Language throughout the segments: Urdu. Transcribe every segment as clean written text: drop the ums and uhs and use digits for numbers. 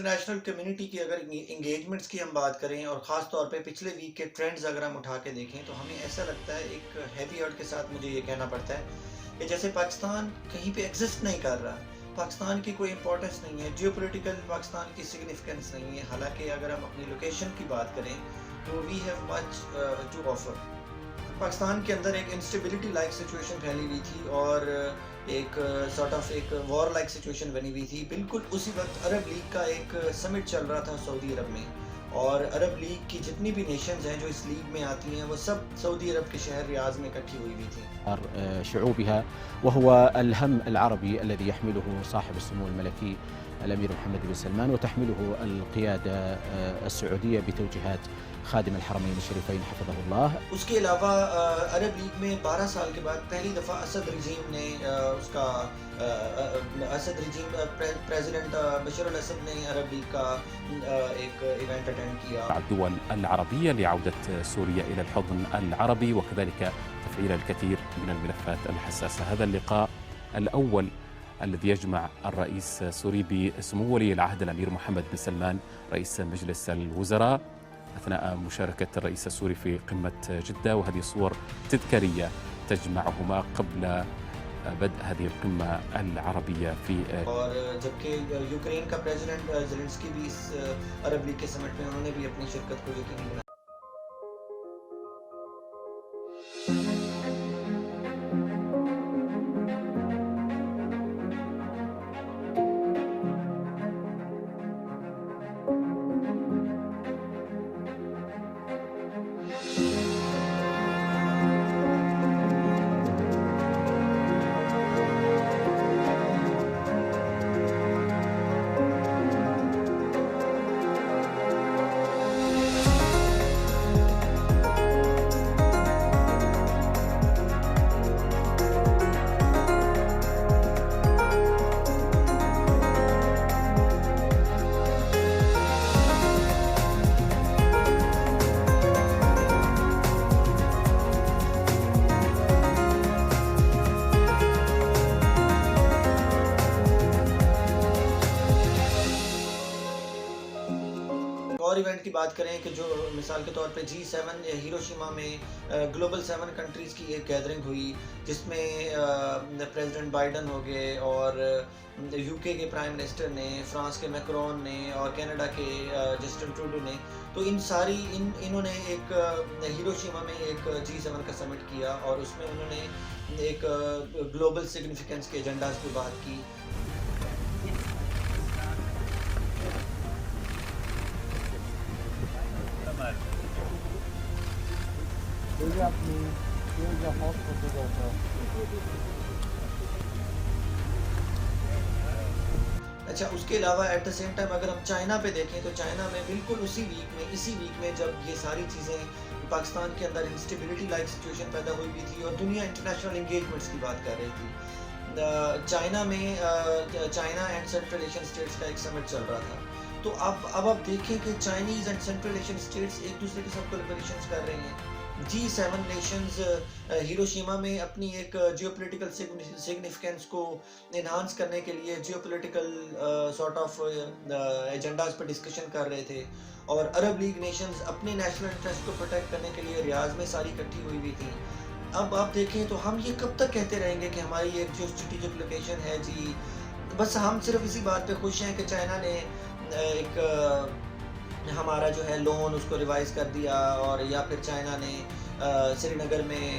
انٹرنیشنل کمیونٹی کی اگر انگیجمنٹس کی ہم بات کریں اور خاص طور پہ پچھلے ویک کے ٹرینڈز اگر ہم اٹھا کے دیکھیں تو ہمیں ایسا لگتا ہے، ایک ہیوی ہارٹ کے ساتھ مجھے یہ کہنا پڑتا ہے کہ جیسے پاکستان کہیں پہ ایگزسٹ نہیں کر رہا، پاکستان کی کوئی امپورٹنس نہیں ہے، جیو پولیٹیکل پاکستان کی سگنیفیکنس نہیں ہے، حالانکہ اگر ہم اپنی لوکیشن کی بات کریں تو we have much to offer. Pakistan کے اندر ایک انسٹیبلٹی لائک سچویشن پھیلی ہوئی تھی اور ایک سارٹ آف ایک وار لائک سچویشن بنی ہوئی تھی۔ بالکل اسی وقت عرب لیگ کا ایک سمٹ چل رہا تھا سعودی عرب میں، اور عرب لیگ کی جتنی بھی نیشنز ہیں جو اس لیگ میں آتی ہیں وہ سب سعودی عرب کے شہر ریاض میں اکٹھی ہوئی ہوئی تھیں۔ شعوبها وهو الهم العربي الذي يحمله صاحب السمو الملكي الأمير محمد بن سلمان وتحمله القيادة السعودية بتوجيهات خادم الحرمين الشريفين حفظه الله۔ اس کے علاوہ عرب لیگ میں 12 سال کے بعد پہلی دفعہ اسد رجیم نے اس کا اسد رجیم پریزیڈنٹ بشار الاسد نے عرب لیگ کا ایک ایونٹ اٹینڈ کیا۔ الدول العربية لعودة سوريا إلى الحضن العربي وكذلك تفعيل الكثير من الملفات الحساسة. هذا اللقاء الأول الذي يجمع الرئيس السوري بسمو ولي العهد الأمير محمد بن سلمان رئيس مجلس الوزراء أثناء مشاركة الرئيس السوري في قمة جدة، وهذه صور تذكارية تجمعهما قبل بدء هذه القمة العربية في اور جبکہ یوکرین کا پریزیڈنٹ زیلنسکی بھی اس عرب لیگ کے سمٹ میں انہوں نے بھی اپنی شرکت کو یقینی بنایا۔ اور ایونٹ کی بات کریں کہ جو مثال کے طور پہ G7 ہیروشیما میں گلوبل 7 کنٹریز کی ایک گیدرنگ ہوئی، جس میں پریزیڈنٹ بائیڈن ہو گئے اور UK کے پرائم منسٹر نے، فرانس کے میکرون نے اور کینیڈا کے جسٹن ٹروڈو نے، تو انہوں نے ایک ہیروشیما میں ایک G7 کا سمٹ کیا اور اس میں انہوں نے ایک گلوبل سگنیفیکنس کے ایجنڈاز پہ بات کی۔ اچھا، اس کے علاوہ ایٹ دا سیم ٹائم اگر ہم چائنا پہ دیکھیں تو چائنا میں بالکل اسی ویک میں جب یہ ساری چیزیں پاکستان کے اندر انسٹیبلٹی لائک سچویشن پیدا ہوئی بھی تھی اور دنیا انٹرنیشنل انگیجمنٹس کی بات کر رہی تھی، چائنا میں China and central Asian states کا ایک سمٹ چل رہا تھا۔ تو اب آپ دیکھیں کہ Chinese and central Asian states ایک دوسرے کے ساتھ کولیبریشنز کر رہے ہیں۔ G7 نیشنز ہیروشیما میں اپنی ایک جیو پولیٹیکل سگنیفیکنس کو انہانس کرنے کے لیے geopolitical sort of agendas پر ڈسکشن کر رہے تھے، اور عرب لیگ نیشنز اپنے نیشنل انٹرسٹ کو پروٹیکٹ کرنے کے لیے ریاض میں ساری اکٹھی ہوئی ہوئی تھیں۔ اب آپ دیکھیں تو ہم یہ کب تک کہتے رہیں گے کہ ہماری ایک جو اسٹریٹجک لوکیشن ہے جی، بس ہم صرف اسی بات پہ خوش ہیں کہ چائنا نے ایک ہمارا جو ہے لون اس کو ریوائز کر دیا، اور یا پھر چائنا نے سری نگر میں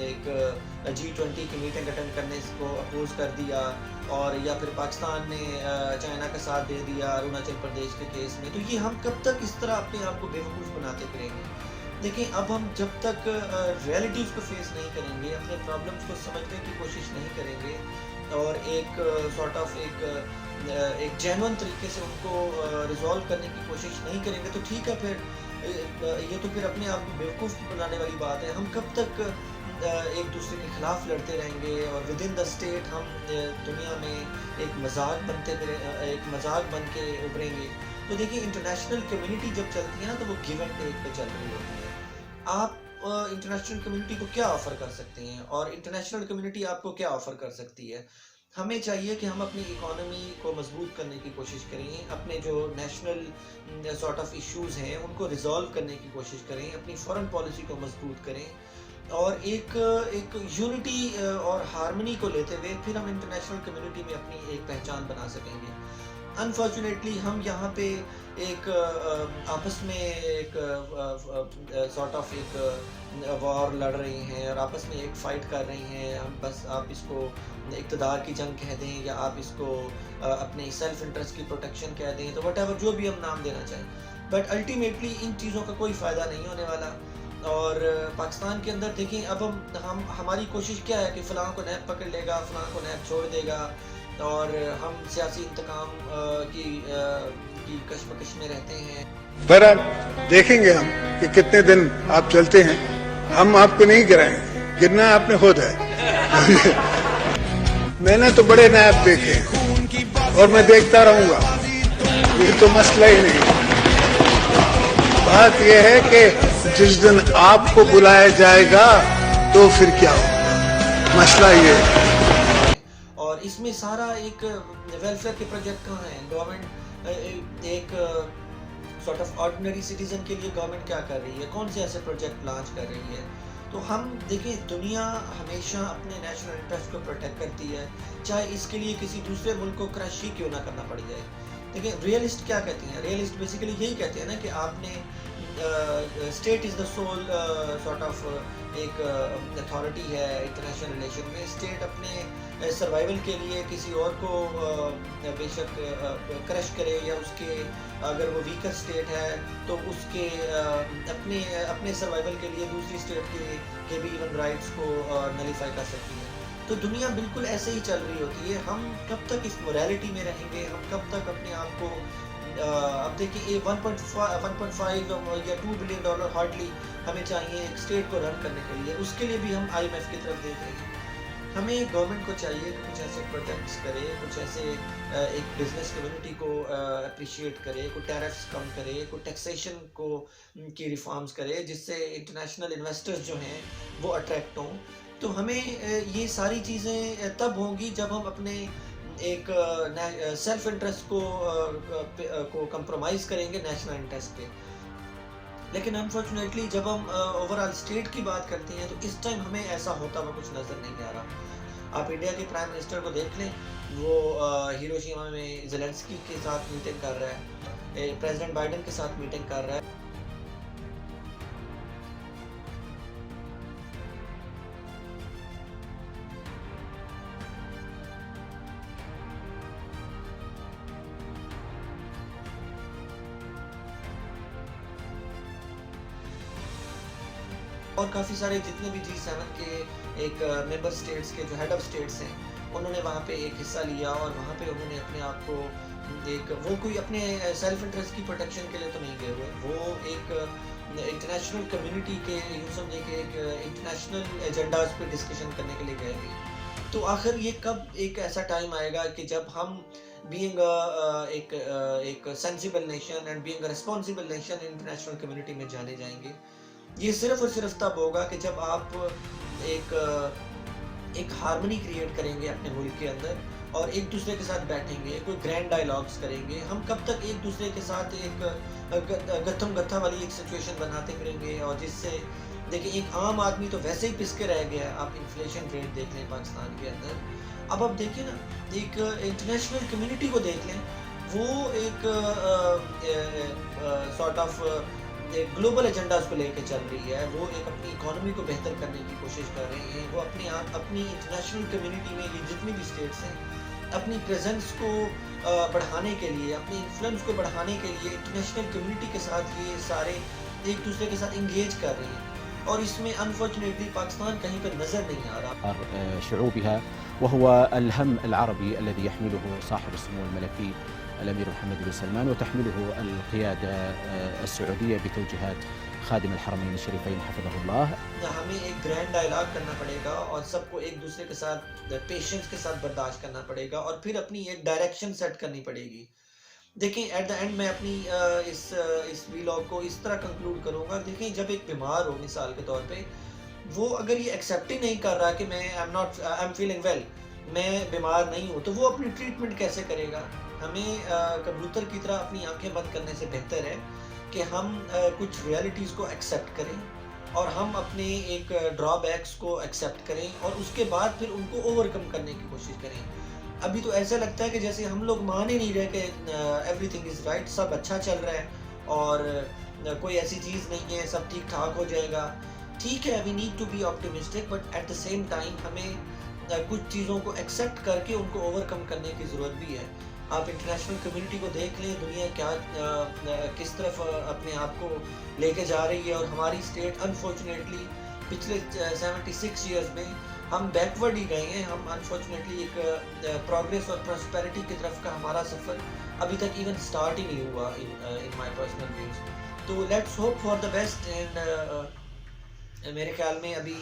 ایک G20 کی میٹنگ اٹینڈ کرنے کو اپوز کر دیا، اور یا پھر پاکستان نے چائنا کا ساتھ دے دیا اروناچل پردیش کے کیس میں۔ تو یہ ہم کب تک اس طرح اپنے آپ کو بیوقوف بناتے پھریں گے؟ دیکھیں، اب ہم جب تک ریئلٹیز کو فیس نہیں کریں گے، اپنے پرابلمس کو سمجھنے کی کوشش نہیں کریں گے، اور ایک سارٹ آف ایک جینون طریقے سے ان کو ریزالو کرنے کی کوشش نہیں کریں گے، تو ٹھیک ہے، پھر یہ تو پھر اپنے آپ کو بیوقوف بنانے والی بات ہے۔ ہم کب تک ایک دوسرے کے خلاف لڑتے رہیں گے اور ود ان دا اسٹیٹ ہم دنیا میں ایک مذاق بن کے ابھریں گے؟ تو دیکھیں، انٹرنیشنل کمیونٹی جب چلتی ہے نا تو وہ گیو اینڈ ٹیک پہ چل رہی ہوتی ہے۔ آپ انٹرنیشنل کمیونٹی کو کیا آفر کر سکتے ہیں اور انٹرنیشنل کمیونٹی آپ کو کیا آفر کر سکتی ہے؟ ہمیں چاہیے کہ ہم اپنی اکانومی کو مضبوط کرنے کی کوشش کریں، اپنے جو نیشنل سارٹ آف ایشوز ہیں ان کو ریزالو کرنے کی کوشش کریں، اپنی فورن پالیسی کو مضبوط کریں، اور ایک یونٹی اور ہارمنی کو لیتے ہوئے پھر ہم انٹرنیشنل کمیونٹی میں اپنی ایک پہچان بنا سکیں گے۔ انفارچونیٹلی ہم یہاں پہ ایک آپس میں ایک سارٹ آف ایک وار لڑ رہے ہیں اور آپس میں ایک فائٹ کر رہی ہیں، ہم بس آپ اس کو اقتدار کی جنگ کہہ دیں یا آپ اس کو اپنے سیلف انٹرسٹ کی پروٹیکشن کہہ دیں، تو وٹ ایور جو بھی ہم نام دینا چاہیں، بٹ الٹیمیٹلی ان چیزوں کا کوئی فائدہ نہیں ہونے والا۔ اور پاکستان کے اندر دیکھیں اب ہماری کوشش کیا ہے کہ فلاں کو نیب پکڑ لے گا، فلاں کو نیب چھوڑ دے گا، اور ہم سیاسی انتقام کی کشمکش میں رہتے ہیں۔ بہرحال دیکھیں گے ہم کہ کتنے دن آپ چلتے ہیں، ہم آپ کو نہیں گرائیں گے، گرنا آپ نے خود ہے۔ میں نے تو بڑے نائب دیکھے ہیں اور میں دیکھتا رہوں گا، یہ تو مسئلہ ہی نہیں۔ بات یہ ہے کہ جس دن آپ کو بلایا جائے گا تو پھر کیا ہوگا، مسئلہ یہ ہے۔ اور اس میں سارا ایک ویلفیئر کے پروجیکٹ کہاں ہیں؟ گورنمنٹ ایک سارٹ آف آرڈنری سٹیزن کے لیے گورنمنٹ کیا کر رہی ہے؟ کون سے ایسے پروجیکٹ لانچ کر رہی ہے؟ تو ہم دیکھیں دنیا ہمیشہ اپنے نیشنل انٹرسٹ کو پروٹیکٹ کرتی ہے، چاہے اس کے لیے کسی دوسرے ملک کو کرش ہی کیوں نہ کرنا پڑ جائے۔ دیکھیں ریئلسٹ کیا کہتی ہیں؟ ریئلسٹ بیسیکلی یہی کہتے ہیں نا کہ آپ نے state is the civil sort of ایک اتھارٹی ہے انٹرنیشنل ریلیشن میں۔ اسٹیٹ اپنے سروائیول کے لیے کسی اور کو بے شک کرش کرے، یا اس کے اگر وہ ویکر اسٹیٹ ہے تو اس کے اپنے سروائیول کے لیے دوسری اسٹیٹ کے بھی ایون رائٹس کو نلیفائی کر سکتی ہے۔ تو دنیا بالکل ایسے ہی چل رہی ہوتی ہے۔ ہم کب تک اس موریلٹی میں رہیں گے؟ ہم کب تک اپنے آپ کو اب دیکھیں 1.5 یا 2 بلین ڈالر ہارڈلی ہمیں چاہیے ایک اسٹیٹ کو رن کرنے کے لیے، اس کے لیے بھی ہم IMF کی طرف دیکھ رہے ہیں۔ ہمیں گورنمنٹ کو چاہیے کہ کچھ ایسے پروجیکٹس کرے، کچھ ایسے ایک بزنس کمیونٹی کو اپریشیٹ کرے، کوئی ٹیرفس کم کرے، کوئی ٹیکسیشن کی ریفارمز کرے جس سے انٹرنیشنل انویسٹرز جو ہیں وہ اٹریکٹ ہوں۔ تو ہمیں یہ ساری چیزیں تب ہوں گی جب ہم اپنے ایک سیلف انٹرسٹ کو کمپرومائز کریں گے نیشنل انٹرسٹ پہ۔ لیکن انفارچونیٹلی جب ہم اوور آل اسٹیٹ کی بات کرتے ہیں تو اس ٹائم ہمیں ایسا ہوتا ہوا کچھ نظر نہیں آ رہا۔ آپ انڈیا کے پرائم منسٹر کو دیکھ لیں، وہ ہیروشیما میں زیلنسکی کے ساتھ میٹنگ کر رہا ہے، پریزیڈنٹ بائیڈن کے ساتھ میٹنگ کر رہا ہے۔ اور کافی سارے جتنے بھی G7 کے ایک ممبر سٹیٹس کے جو ہیڈ آف سٹیٹس ہیں انہوں نے وہاں پہ ایک حصہ لیا، اور وہاں پہ انہوں نے اپنے آپ کو وہ کوئی اپنے سیلف انٹرسٹ کی پروٹیکشن کے لیے تو نہیں گئے ہوئے، وہ ایک انٹرنیشنل کمیونٹی کے یوں سمجھے کہ ایک انٹرنیشنل ایجنڈاز پہ ڈسکشن کرنے کے لیے گئے ہوئے۔ تو آخر یہ کب ایک ایسا ٹائم آئے گا کہ جب ہم بینگ ایک sensible nation and being a responsible nation international community میں جانے جائیں گے؟ یہ صرف اور صرف تب ہوگا کہ جب آپ ایک ہارمنی کریٹ کریں گے اپنے ملک کے اندر، اور ایک دوسرے کے ساتھ بیٹھیں گے، کوئی گرینڈ ڈائیلاگس کریں گے۔ ہم کب تک ایک دوسرے کے ساتھ ایک گتھم گتھا والی ایک سچویشن بناتے کریں گے، اور جس سے دیکھیں ایک عام آدمی تو ویسے ہی پس کے رہ گیا ہے۔ آپ انفلیشن ریٹ دیکھ لیں پاکستان کے اندر، اب آپ دیکھیں نا ایک انٹرنیشنل کمیونٹی کو دیکھ لیں، وہ ایک سارٹ آف گلوبل ایجنڈاز کو لے کے چل رہی ہے، وہ ایک اپنی اکانومی کو بہتر کرنے کی کوشش کر رہے ہیں، وہ اپنی انٹرنیشنل کمیونٹی میں یہ جتنی بھی اسٹیٹس ہیں اپنی پریزنس کو بڑھانے کے لیے، اپنی انفلوئنس کو بڑھانے کے لیے انٹرنیشنل کمیونٹی کے ساتھ یہ سارے ایک دوسرے کے ساتھ انگیج کر رہے ہیں، اور اس میں انفارچونیٹلی پاکستان کہیں پر نظر نہیں آ رہا۔ شعوبها وهو الهم العربي الذي يحمله صاحب السمو الملكي الأمير محمد بن سلمان، وتحمله القيادة السعودية بتوجيهات خادم الحرمين الشريفين حفظه الله۔ ہمیں ایک گرینڈ ڈائیلاگ کرنا پڑے گا، اور سب کو ایک دوسرے کے ساتھ پیشنس کے ساتھ برداشت کرنا پڑے گا، اور پھر اپنی ایک ڈائریکشن سیٹ کرنی پڑے گی۔ دیکھیں ایٹ دا اینڈ میں اپنی اس ویلاگ کو اس طرح کنکلوڈ کروں گا۔ دیکھیں جب ایک بیمار ہو مثال کے طور پہ، وہ اگر یہ ایکسیپٹ ہی نہیں کر رہا کہ میں آئی ایم فیلنگ ویل، میں بیمار نہیں ہوں تو وہ اپنی ٹریٹمنٹ کیسے کرے گا؟ ہمیں کبوتر کی طرح اپنی آنکھیں بند کرنے سے بہتر ہے کہ ہم کچھ ریئلٹیز کو ایکسیپٹ کریں اور ہم اپنے ایک ڈرا بیکس کو ایکسیپٹ کریں اور اس کے بعد پھر ان کو اوور کم کرنے کی کوشش کریں. ابھی تو ایسا لگتا ہے کہ جیسے ہم لوگ مان ہی نہیں رہے کہ ایوری تھنگ از رائٹ، سب اچھا چل رہا ہے اور کوئی ایسی چیز نہیں ہے، سب ٹھیک ٹھاک ہو جائے گا. ٹھیک ہے، we need to be optimistic, but at the same time ہمیں کچھ چیزوں کو ایکسیپٹ کر کے ان کو اوور کم کرنے کی ضرورت بھی ہے. آپ انٹرنیشنل کمیونٹی کو دیکھ لیں، دنیا کیا کس طرف اپنے آپ کو لے کے جا رہی ہے، اور ہماری اسٹیٹ انفارچونیٹلی پچھلے 76 ایئرز میں ہم بیکورڈ ہی گئے ہیں. ہم انفارچونیٹلی ایک پروگریس اور پراسپیرٹی کی طرف کا ہمارا سفر ابھی تک ایون سٹارٹ ہی نہیں ہوا ان مائی پرسنل ویوز. تو let's hope for the best. And میرے خیال میں ابھی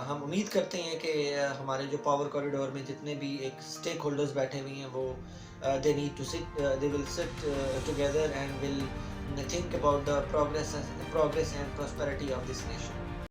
ہم امید کرتے ہیں کہ ہمارے جو پاور کوریڈور میں جتنے بھی ایک اسٹیک ہولڈرز بیٹھے ہوئے ہیں وہ they will sit together and will think about the progress and prosperity of this nation.